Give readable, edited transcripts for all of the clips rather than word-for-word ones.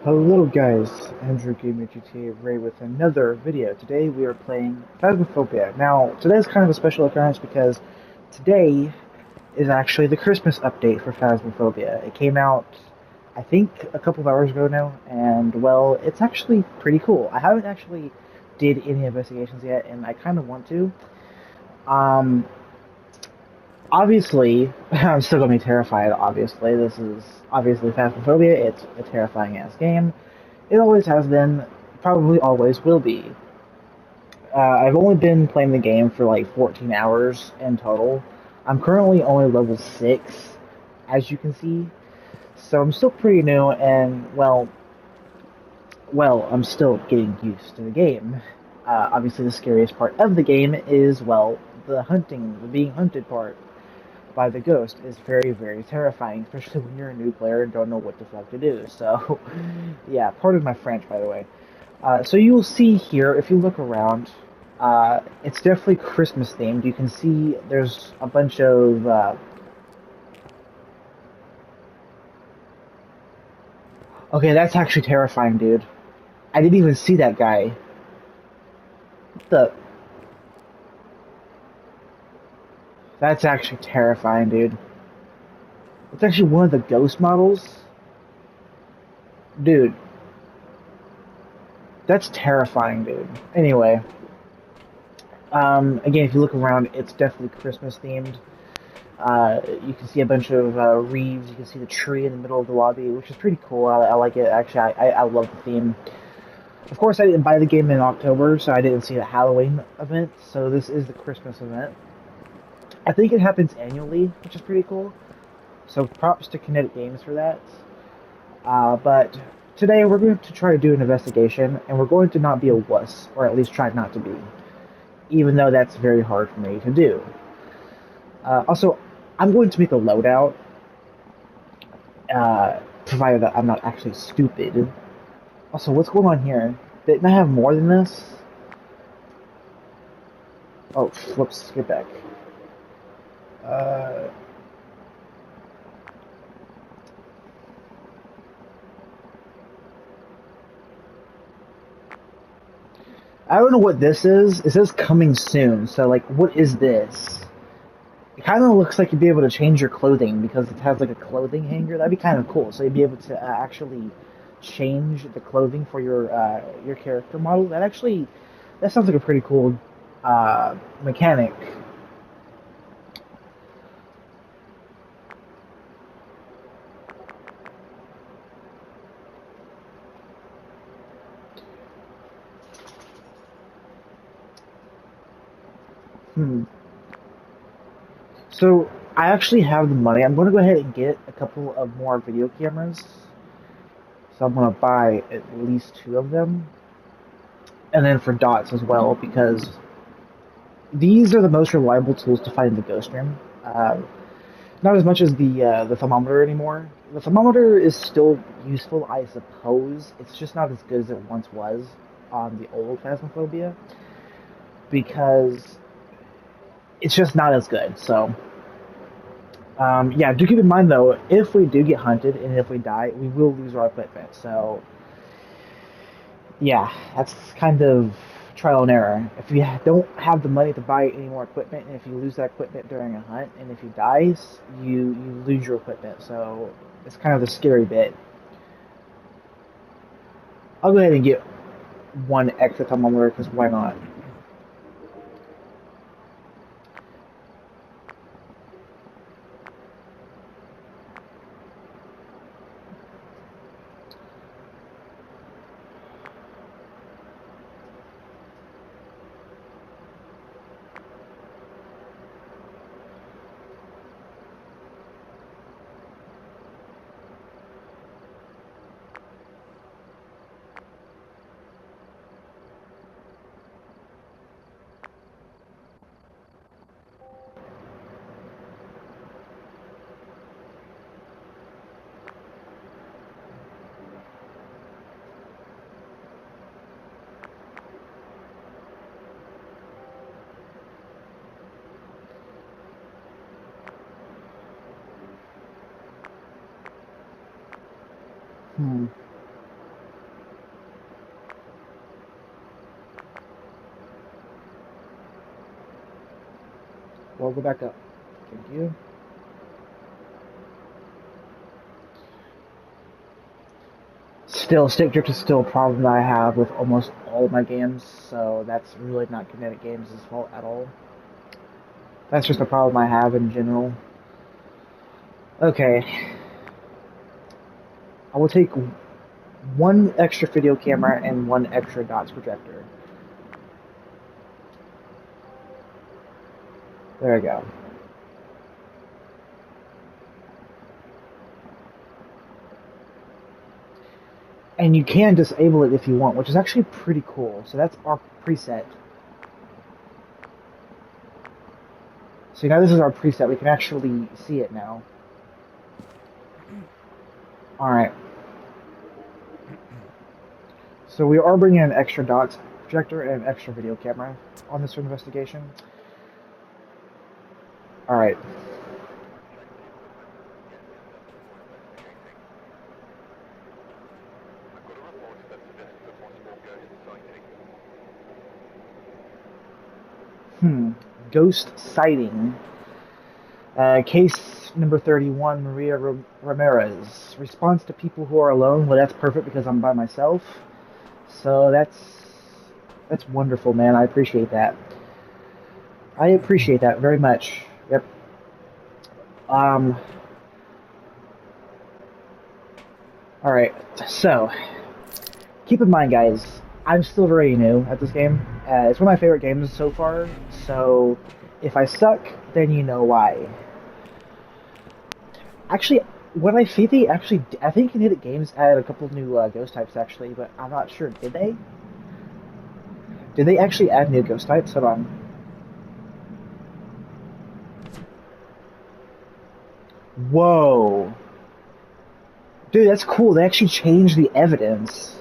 Hello guys, Andrew Gamer GTA Ray with another video. Today we are playing Phasmophobia. Now, today's kind of a special occurrence because today is actually the Christmas update for Phasmophobia. It came out, I think, a couple of hours ago now, and well, it's actually pretty cool. I haven't actually did any investigations yet, and I kind of want to. Um, Obviously, I'm still gonna be terrified. Obviously, this is obviously Phasmophobia. It's a terrifying ass game. It always has been, probably always will be. I've only been playing the game for like 14 hours in total. I'm currently only level 6, as you can see. So I'm still pretty new, and I'm still getting used to the game. Obviously, the scariest part of the game is, well, the hunting, the being hunted part by the ghost is very, very terrifying, especially when you're a new player and don't know what the fuck to do. So, yeah, pardon my French, by the way. So you will see here, if you look around, it's definitely Christmas themed. You can see there's a bunch of. Okay, that's actually terrifying, dude. I didn't even see that guy. What the? That's actually terrifying, dude. It's actually one of the ghost models. Dude, that's terrifying, dude. Anyway, again, if you look around, it's definitely Christmas themed. You can see a bunch of wreaths. You can see the tree in the middle of the lobby, which is pretty cool. I like it. Actually, I love the theme. Of course, I didn't buy the game in October, so I didn't see the Halloween event. So this is the Christmas event. I think it happens annually, which is pretty cool. So props to Kinetic Games for that. But today we're going to try to do an investigation, and we're going to not be a wuss, or at least try not to be, even though that's very hard for me to do. Also, I'm going to make a loadout, provided that I'm not actually stupid. Also, what's going on here? Didn't I have more than this? Oh, whoops, get back. Uh, I don't know what this is. It says coming soon, so like, what is this? It kind of looks like you'd be able to change your clothing because it has like a clothing hanger. That'd be kind of cool. So you'd be able to actually change the clothing for your character model. That sounds like a pretty cool mechanic. Hmm. So I actually have the money. I'm going to go ahead and get a couple of more video cameras. So I'm going to buy at least 2 of them, and then for dots as well because these are the most reliable tools to find the ghost room. Not as much as the thermometer anymore. The thermometer is still useful, I suppose. It's just not as good as it once was on the old Phasmophobia because it's just not as good. So, yeah, do keep in mind though, if we do get hunted and if we die, we will lose our equipment. So, yeah, that's kind of trial and error. If you don't have the money to buy any more equipment, and if you lose that equipment during a hunt, and if you die, you lose your equipment. So it's kind of the scary bit. I'll go ahead and get 1 extra thermometer because why not? Hmm. Well, go back up. Thank you. Still, stick drift is still a problem that I have with almost all of my games, so that's really not Kinetic Games' fault at all. That's just a problem I have in general. Okay. I will take one extra video camera and one extra dots projector. There we go. And you can disable it if you want, which is actually pretty cool. So that's our preset. So now this is our preset. We can actually see it now. Alright. So we are bringing an extra dots projector and an extra video camera on this investigation. Alright. Ghost sighting. Case number 31, Maria Ramirez. Response to people who are alone. Well, that's perfect because I'm by myself. So that's wonderful, man. I appreciate that. I appreciate that very much. Yep. Alright, so keep in mind, guys, I'm still very new at this game. It's one of my favorite games so far, so if I suck, then you know why. Actually, when I see I think Kinetic Games added a couple of new ghost types, actually, but I'm not sure. Did they? Did they actually add new ghost types? Hold on. Whoa. Dude, that's cool. They actually changed the evidence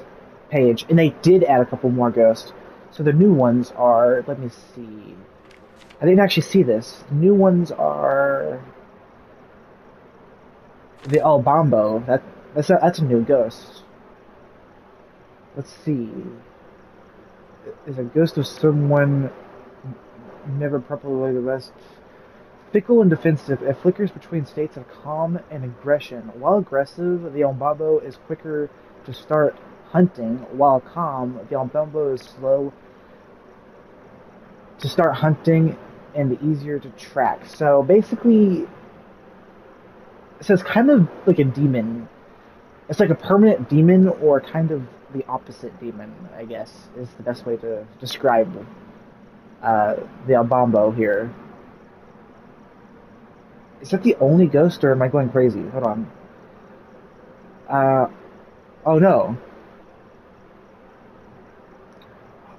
page, and they did add a couple more ghosts. So the new ones are, let me see. I didn't actually see this. The new ones are the Albambo. That's a new ghost. Let's see. Is a ghost of someone never properly rest. Fickle and defensive, it flickers between states of calm and aggression. While aggressive, the Albambo is quicker to start hunting. While calm, the Albambo is slow to start hunting and easier to track. So basically, so it's kind of like a demon. It's like a permanent demon, or kind of the opposite demon, I guess, is the best way to describe the Albambo here. Is that the only ghost, or am I going crazy? Hold on. Oh no.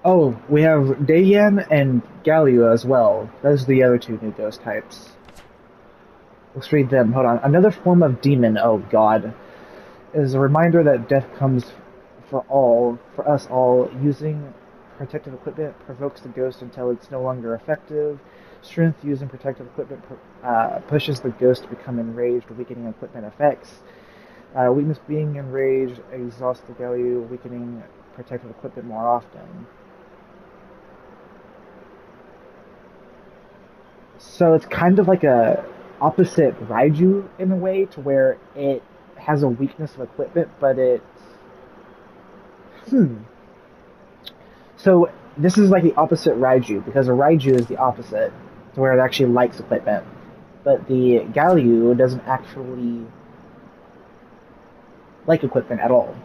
Oh, we have Dayan and Galio as well. Those are the other two new ghost types. Let's read them. Hold on. Another form of demon, oh god, is a reminder that death comes for us all. Using protective equipment provokes the ghost until it's no longer effective. Strength using protective equipment pushes the ghost to become enraged, weakening equipment effects. Weakness, being enraged, exhausts the Galio, weakening protective equipment more often. So it's kind of like a opposite Raiju in a way, to where it has a weakness of equipment, but it... So this is like the opposite Raiju, because a Raiju is the opposite, to where it actually likes equipment. But the Galio doesn't actually like equipment at all.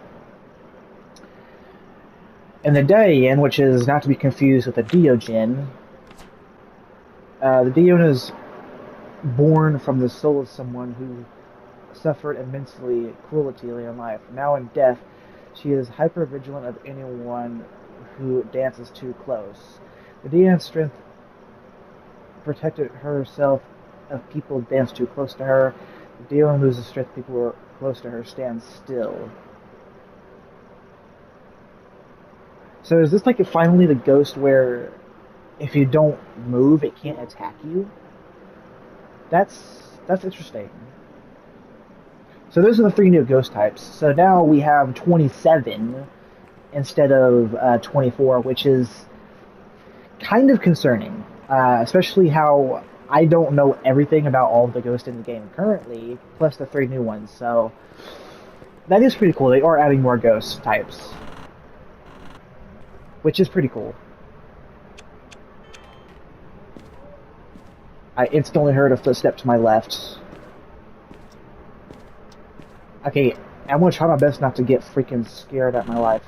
And the Dayan, which is not to be confused with the Deogen, the Deogen is born from the soul of someone who suffered immensely cruelty in life. Now in death, she is hyper-vigilant of anyone who dances too close. The Deogen's strength protected herself if people dance too close to her. The Deogen loses strength if people who are close to her stand still. So is this like finally the ghost where if you don't move, it can't attack you? That's interesting. So those are the three new ghost types. So now we have 27 instead of 24, which is kind of concerning. Especially how I don't know everything about all of the ghosts in the game currently, plus the 3 new ones, so that is pretty cool. They are adding more ghost types, which is pretty cool. I instantly heard a footstep to my left. Okay, I'm gonna try my best not to get freaking scared at my life.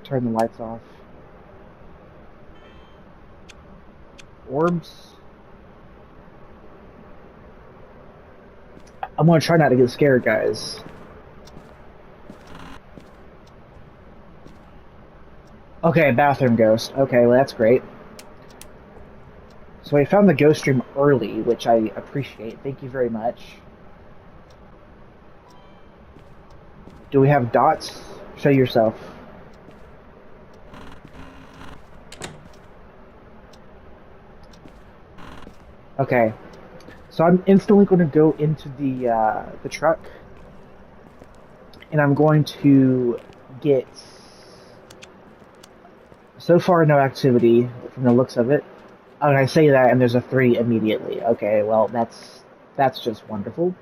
Turn the lights off. Orbs. I'm gonna try not to get scared, guys. Okay, bathroom ghost. Okay, well that's great. So I found the ghost stream early, which I appreciate. Thank you very much. Do we have dots? Show yourself. Okay. So I'm instantly going to go into the truck, and I'm going to get. So far, no activity from the looks of it. Oh, and I say that, and there's a 3 immediately. Okay, well that's just wonderful.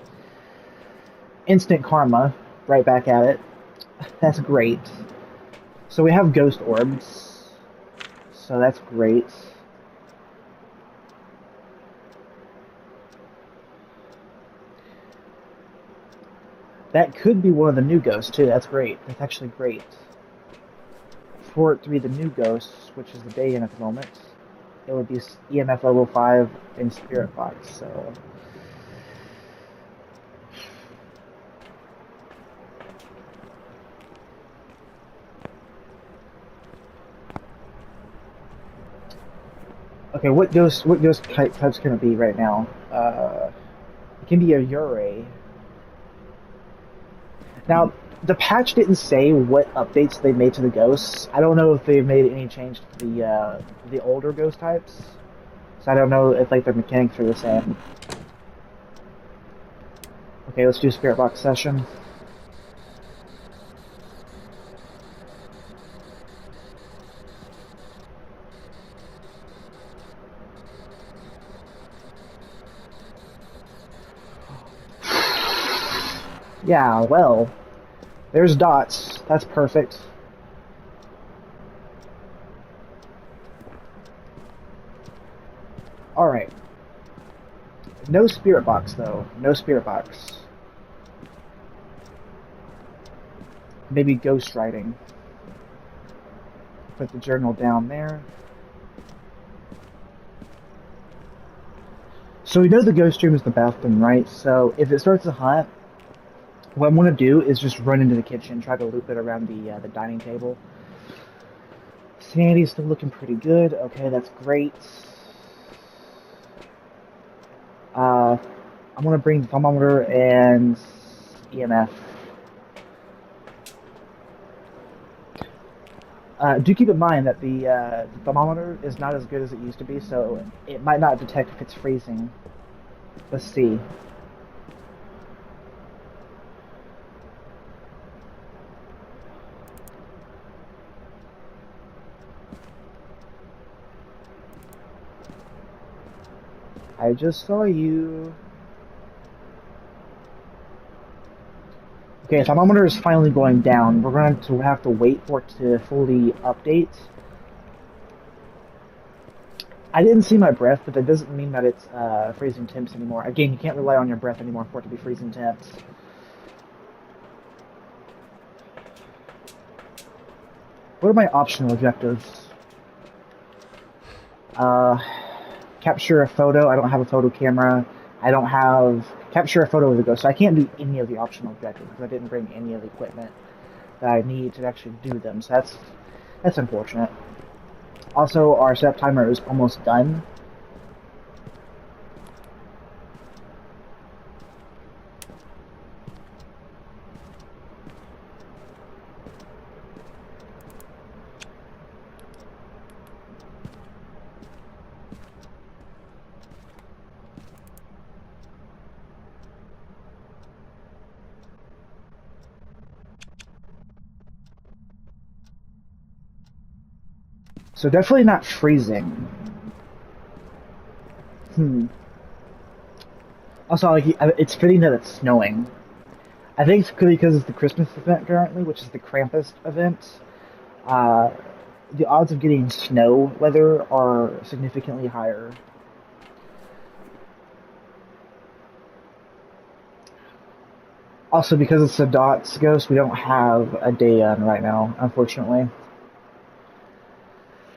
Instant karma, right back at it. That's great. So we have ghost orbs. So that's great. That could be one of the new ghosts, too. That's great. That's actually great. For it to be the new ghosts, which is the day in at the moment, it would be EMF level 5 and Spirit Box, so... Okay, what ghost types can it be right now? It can be a Yurei. Now, the patch didn't say what updates they made to the ghosts. I don't know if they've made any change to the older ghost types. So I don't know if like their mechanics are the same. Okay, let's do Spirit Box session. Yeah, well, there's dots. That's perfect. Alright. No Spirit Box, though. No Spirit Box. Maybe ghost writing. Put the journal down there. So we know the ghost room is the bathroom, right? So if it starts to hunt, what I'm going to do is just run into the kitchen, try to loop it around the dining table. Sanity's still looking pretty good. Okay, that's great. I'm going to bring the thermometer and EMF. Do keep in mind that the thermometer is not as good as it used to be, so it might not detect if it's freezing. Let's see. I just saw you. Okay, thermometer is finally going down. We're going to have to wait for it to fully update. I didn't see my breath, but that doesn't mean that it's freezing temps anymore. Again, you can't rely on your breath anymore for it to be freezing temps. What are my optional objectives? Capture a photo. I don't have a photo camera. I don't have... Capture a photo of the ghost. So I can't do any of the optional objectives because I didn't bring any of the equipment that I need to actually do them. So that's unfortunate. Also, our setup timer is almost done. So definitely not freezing. Also, like, it's fitting that it's snowing. I think it's because it's the Christmas event currently, which is the Krampus event. Uh, the odds of getting snow weather are significantly higher. Also, because it's a dots ghost, we don't have a day on right now, unfortunately.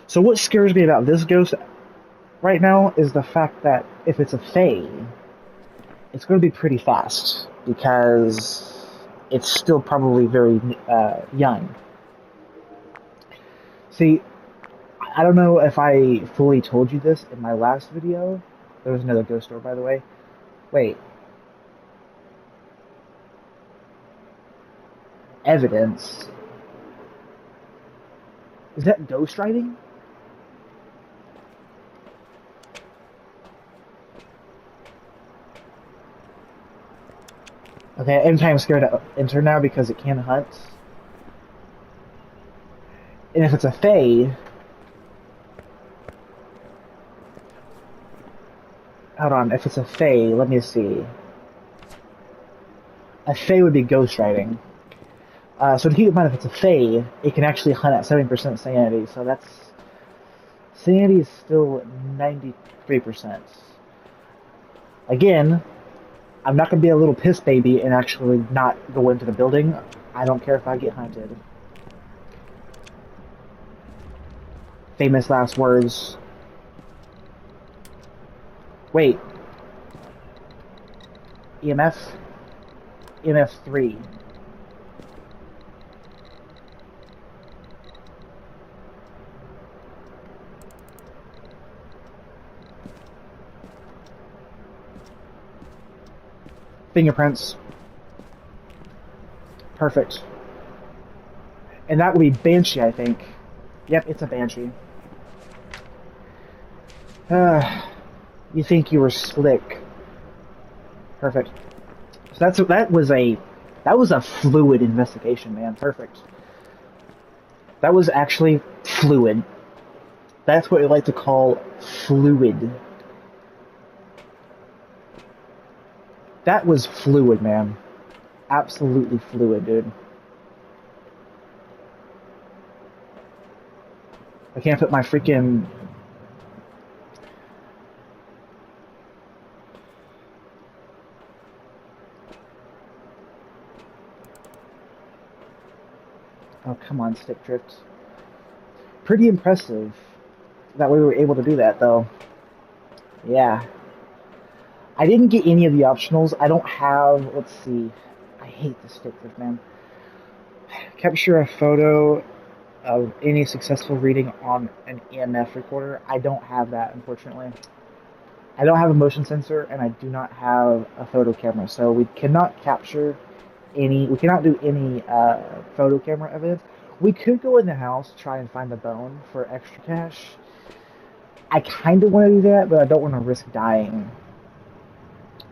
So what scares me about this ghost right now is the fact that if it's a Fae, it's going to be pretty fast because it's still probably very young. See, I don't know if I fully told you this in my last video. There was another ghost door, by the way. Wait. Evidence? Is that ghost writing? Okay, I'm kind of scared to enter now because it can hunt. And if it's a Fae... Hold on, if it's a Fae, let me see. A Fae would be ghost writing. So to keep in mind, if it's a Fae, it can actually hunt at 70% sanity, so that's... Sanity is still 93%. Again, I'm not going to be a little piss baby and actually not go into the building. I don't care if I get hunted. Famous last words. Wait. EMF? EMF 3. Fingerprints. Perfect. And that would be Banshee, I think. Yep, it's a Banshee. You think you were slick. Perfect. So that was a fluid investigation, man. Perfect. That was actually fluid. That's what we like to call fluid. That was fluid, man. Absolutely fluid, dude. I can't put my freaking... Oh, come on, stick drift. Pretty impressive that we were able to do that, though. Yeah. I didn't get any of the optionals. I don't have... Let's see. I hate the stick drift, man. Capture a photo of any successful reading on an EMF recorder. I don't have that, unfortunately. I don't have a motion sensor, and I do not have a photo camera, so we cannot capture any... We cannot do any photo camera evidence. We could go in the house, try and find the bone for extra cash. I kind of want to do that, but I don't want to risk dying.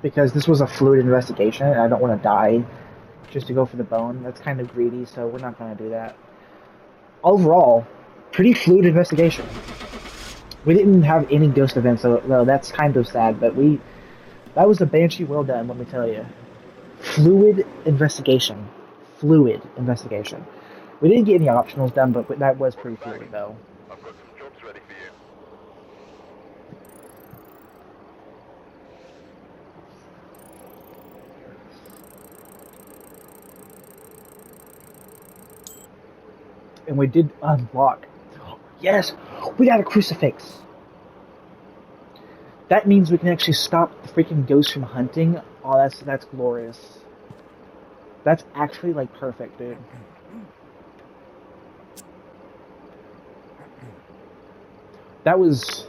Because this was a fluid investigation, and I don't want to die just to go for the bone. That's kind of greedy, so we're not going to do that. Overall, pretty fluid investigation. We didn't have any ghost events, so that's kind of sad, but that was a Banshee well done, let me tell you. Fluid investigation. Fluid investigation. We didn't get any optionals done, but that was pretty fluid, though. I've got some jobs ready for you. And we did unlock. Yes! We got a crucifix! That means we can actually stop the freaking ghosts from hunting. Oh, that's glorious. That's actually, like, perfect, dude. That was...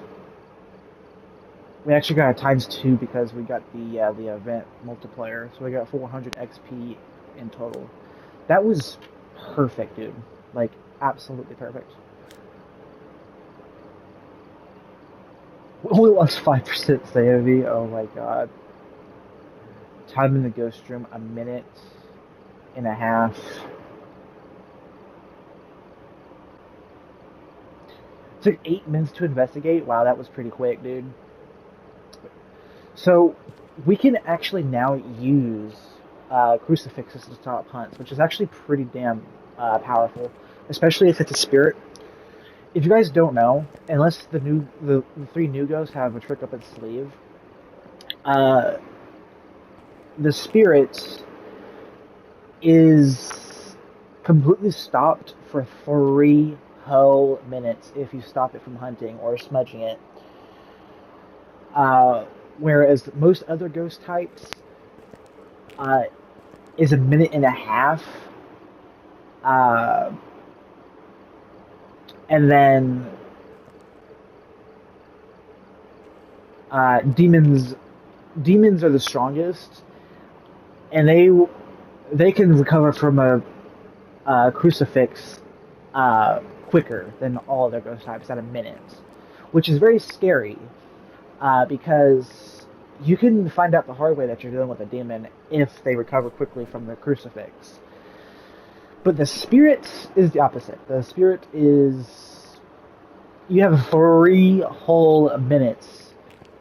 We actually got a ×2 because we got the event multiplier. So we got 400 XP in total. That was perfect, dude. Like, absolutely perfect. We only lost 5% sanity. Oh my god. Time in the ghost room, 1.5 minutes. took 8 minutes to investigate. Wow, that was pretty quick, dude. So we can actually now use crucifixes to stop hunts, which is actually pretty damn powerful, especially if it's a spirit. If you guys don't know, unless the 3 new ghosts have a trick up its sleeve, uh, the spirit is completely stopped for 3 whole minutes if you stop it from hunting or smudging it. Whereas most other ghost types is a minute and a half. And then demons are the strongest, and they can recover from a crucifix quicker than all other ghost types at a minute, which is very scary because you can find out the hard way that you're dealing with a demon if they recover quickly from the crucifix. But the spirit is the opposite. The spirit is... You have 3 whole minutes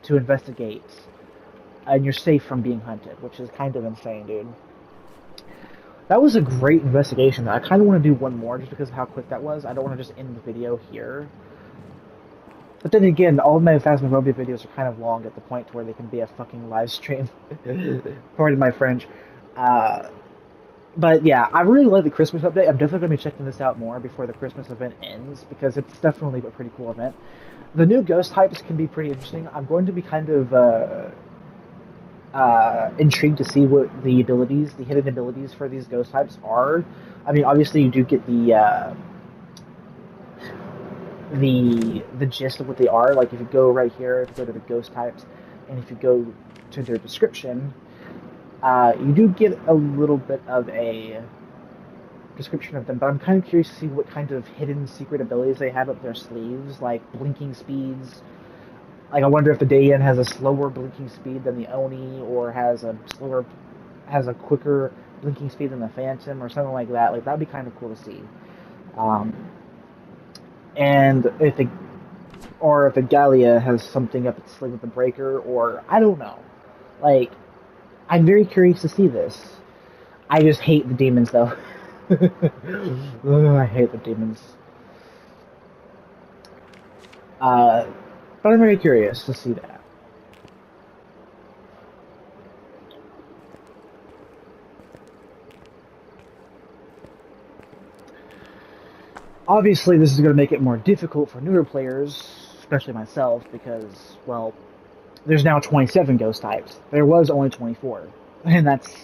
to investigate, and you're safe from being hunted, which is kind of insane, dude. That was a great investigation. I kind of want to do one more just because of how quick that was. I don't want to just end the video here. But then again, all of my Phasmophobia videos are kind of long at the point to where they can be a fucking live stream. Pardon my French. But yeah, I really like the Christmas update. I'm definitely going to be checking this out more before the Christmas event ends, because it's definitely a pretty cool event. The new ghost types can be pretty interesting. I'm going to be kind of intrigued to see what the hidden abilities for these ghost types are. I mean, obviously you do get the gist of what they are. Like if you go right here, if you go to the ghost types, and if you go to their description, you do get a little bit of a description of them, but I'm kind of curious to see what kind of hidden secret abilities they have up their sleeves, like blinking speeds. Like I wonder if the Dayan has a slower blinking speed than the Oni, or has a quicker blinking speed than the Phantom, or something like that. Like that'd be kind of cool to see. And if the Gallia has something up its sleeve with the Breaker, or I don't know. Like, I'm very curious to see this. I just hate the demons, though. I hate the demons. But I'm very curious to see that. Obviously, this is going to make it more difficult for newer players, especially myself, because, well, there's now 27 ghost types. There was only 24. And that's,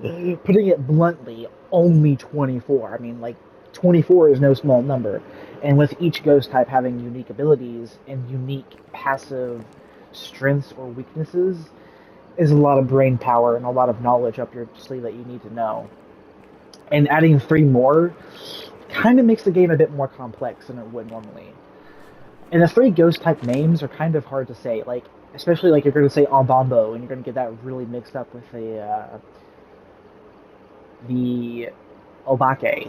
putting it bluntly, only 24. I mean, like, 24 is no small number. And with each ghost type having unique abilities and unique passive strengths or weaknesses, is a lot of brain power and a lot of knowledge up your sleeve that you need to know. And adding 3 more kind of makes the game a bit more complex than it would normally. And the 3 ghost type names are kind of hard to say, like, especially like you're going to say Albombo, and you're going to get that really mixed up with the Obake,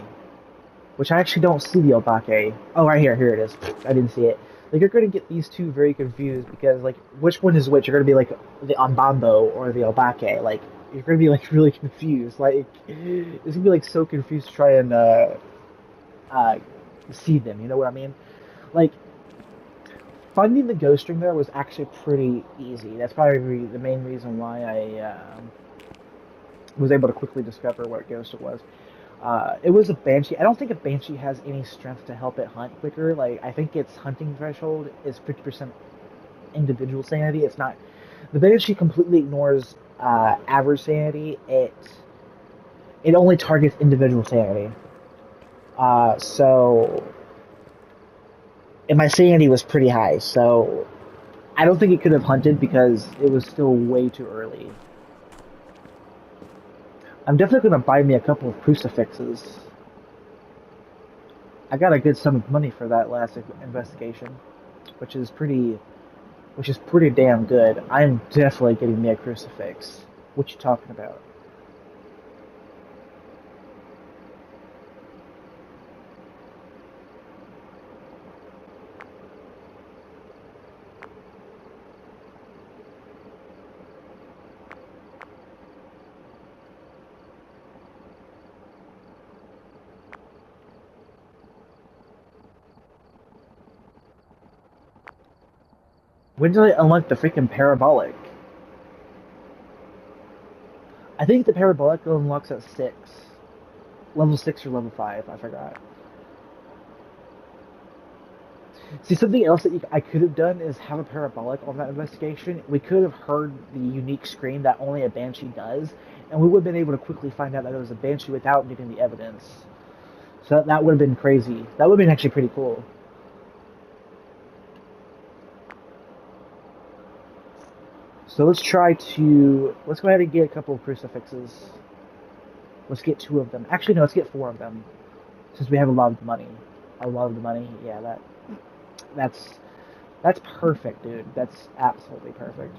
which I actually don't see the Obake. Oh, right here it is. I didn't see it. Like, you're going to get these 2 very confused, because, like, which one is which? You're going to be like the Ambambo or the Obake. Like, you're going to be like really confused. Like, it's going to be like so confused to try and see them. You know what I mean? Like, finding the ghost string there was actually pretty easy. That's probably the main reason why I was able to quickly discover what ghost it was. It was a Banshee. I don't think a Banshee has any strength to help it hunt quicker. Like, I think its hunting threshold is 50% individual sanity. It's not... The Banshee completely ignores average sanity. It only targets individual sanity. And my sanity was pretty high, so I don't think it could have hunted because it was still way too early. I'm definitely going to buy me a couple of crucifixes. I got a good sum of money for that last investigation, which is pretty damn good. I'm definitely getting me a crucifix. What you talking about? When did I unlock the freaking parabolic? I think the parabolic unlocks at 6. Level 6 or level 5, I forgot. See, something else that I could have done is have a parabolic on that investigation. We could have heard the unique scream that only a banshee does, and we would have been able to quickly find out that it was a banshee without needing the evidence. So that would have been crazy. That would have been actually pretty cool. So let's go ahead and get a couple of crucifixes. Let's get 2 of them. Actually, no, let's get 4 of them. Since we have a lot of money. Yeah, that's perfect, dude. That's absolutely perfect.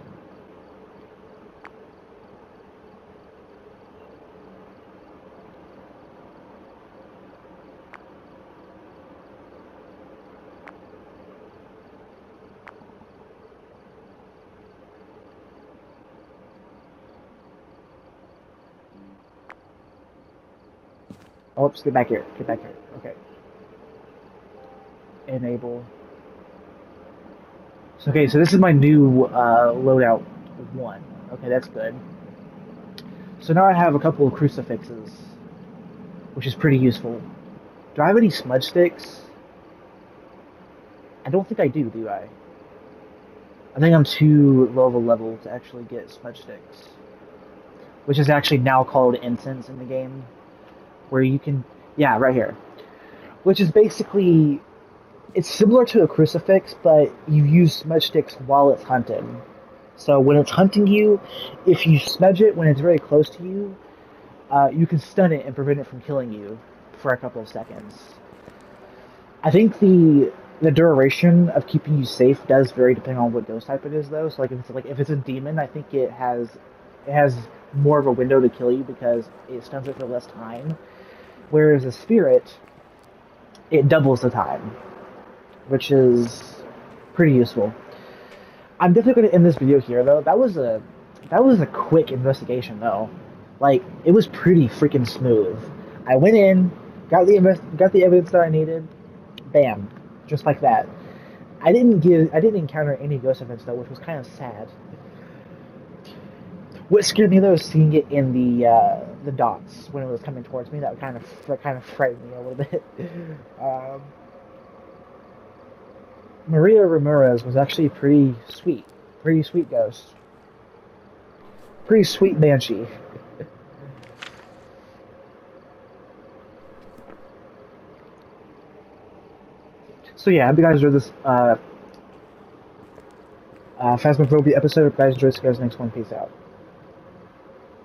Oops, get back here. Get back here. Okay. Enable. So, okay, so this is my new loadout 1. Okay, that's good. So now I have a couple of crucifixes, which is pretty useful. Do I have any smudge sticks? I don't think I do I? I think I'm too low of a level to actually get smudge sticks. Which is actually now called incense in the game. Where you can... Yeah, right here. Which is basically... It's similar to a crucifix, but you use smudge sticks while it's hunting. So when it's hunting you, if you smudge it when it's very close to you, you can stun it and prevent it from killing you for a couple of seconds. I think the duration of keeping you safe does vary depending on what ghost type it is, though. So if it's a demon, I think it has more of a window to kill you because it stuns it for less time. Whereas a spirit, it doubles the time, which is pretty useful. I'm definitely going to end this video here, though. That was a quick investigation, though. Like, it was pretty freaking smooth. I went in, got the evidence that I needed, bam, just like that. I didn't encounter any ghost events though, which was kind of sad. What scared me though was seeing it in the dots when it was coming towards me. That kind of frightened me a little bit. Maria Ramirez was actually pretty sweet ghost, pretty sweet banshee. So yeah, I hope you guys enjoyed this Phasmophobia episode. If you guys enjoyed this, guys, next one. Peace out.